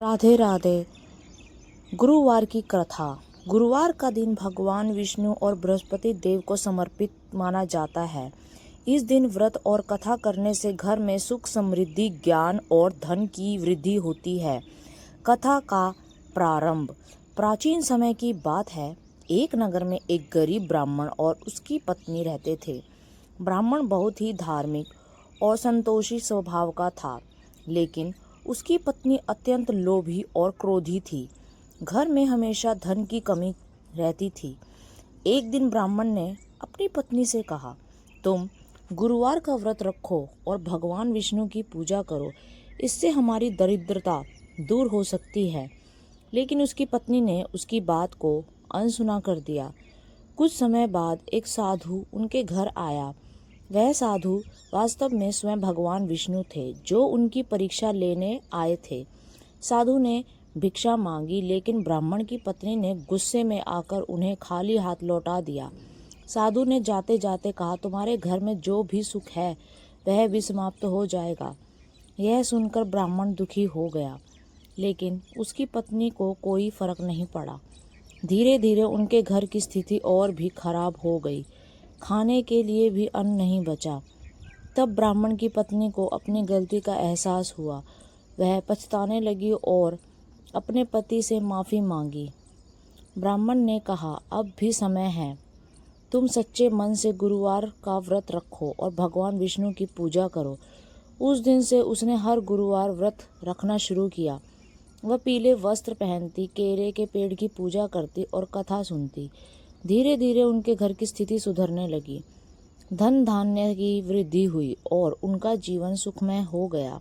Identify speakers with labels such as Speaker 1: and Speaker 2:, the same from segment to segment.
Speaker 1: राधे राधे। गुरुवार की कथा। गुरुवार का दिन भगवान विष्णु और बृहस्पति देव को समर्पित माना जाता है। इस दिन व्रत और कथा करने से घर में सुख, समृद्धि, ज्ञान और धन की वृद्धि होती है। कथा का प्रारंभ। प्राचीन समय की बात है। एक नगर में एक गरीब ब्राह्मण और उसकी पत्नी रहते थे। ब्राह्मण बहुत ही धार्मिक और संतोषी स्वभाव का था, लेकिन उसकी पत्नी अत्यंत लोभी और क्रोधी थी। घर में हमेशा धन की कमी रहती थी। एक दिन ब्राह्मण ने अपनी पत्नी से कहा, तुम गुरुवार का व्रत रखो और भगवान विष्णु की पूजा करो, इससे हमारी दरिद्रता दूर हो सकती है। लेकिन उसकी पत्नी ने उसकी बात को अनसुना कर दिया। कुछ समय बाद एक साधु उनके घर आया। वह साधु वास्तव में स्वयं भगवान विष्णु थे, जो उनकी परीक्षा लेने आए थे। साधु ने भिक्षा मांगी, लेकिन ब्राह्मण की पत्नी ने गुस्से में आकर उन्हें खाली हाथ लौटा दिया। साधु ने जाते जाते कहा, तुम्हारे घर में जो भी सुख है वह भी समाप्त हो जाएगा। यह सुनकर ब्राह्मण दुखी हो गया, लेकिन उसकी पत्नी को कोई फर्क नहीं पड़ा। धीरे धीरे उनके घर की स्थिति और भी खराब हो गई। खाने के लिए भी अन्न नहीं बचा। तब ब्राह्मण की पत्नी को अपनी गलती का एहसास हुआ। वह पछताने लगी और अपने पति से माफ़ी मांगी। ब्राह्मण ने कहा, अब भी समय है, तुम सच्चे मन से गुरुवार का व्रत रखो और भगवान विष्णु की पूजा करो। उस दिन से उसने हर गुरुवार व्रत रखना शुरू किया। वह पीले वस्त्र पहनती, केले के पेड़ की पूजा करती और कथा सुनती। धीरे धीरे उनके घर की स्थिति सुधरने लगी। धन धान्य की वृद्धि हुई और उनका जीवन सुखमय हो गया।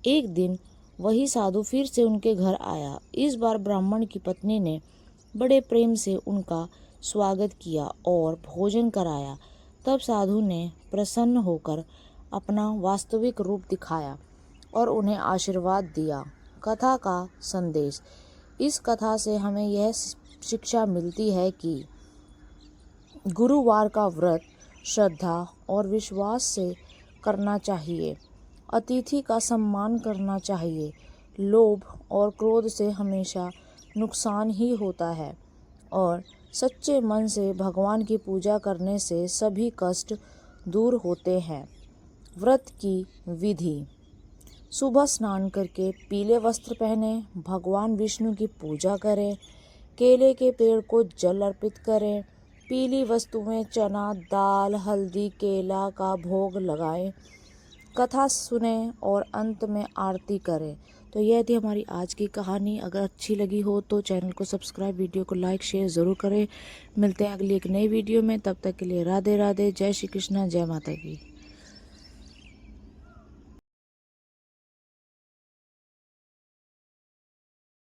Speaker 1: एक दिन वही साधु फिर से उनके घर आया। इस बार ब्राह्मण की पत्नी ने बड़े प्रेम से उनका स्वागत किया और भोजन कराया। तब साधु ने प्रसन्न होकर अपना वास्तविक रूप दिखाया और उन्हें आशीर्वाद दिया। कथा का संदेश। इस कथा से हमें यह शिक्षा मिलती है कि गुरुवार का व्रत श्रद्धा और विश्वास से करना चाहिए। अतिथि का सम्मान करना चाहिए। लोभ और क्रोध से हमेशा नुकसान ही होता है और सच्चे मन से भगवान की पूजा करने से सभी कष्ट दूर होते हैं। व्रत की विधि। सुबह स्नान करके पीले वस्त्र पहने, भगवान विष्णु की पूजा करें, केले के पेड़ को जल अर्पित करें, पीली वस्तुएं चना, दाल, हल्दी, केला का भोग लगाएं, कथा सुने और अंत में आरती करें। तो यह थी हमारी आज की कहानी। अगर अच्छी लगी हो तो चैनल को सब्सक्राइब, वीडियो को लाइक शेयर ज़रूर करें। मिलते हैं अगली एक नई वीडियो में। तब तक के लिए राधे राधे। जय श्री कृष्णा, जय माता की।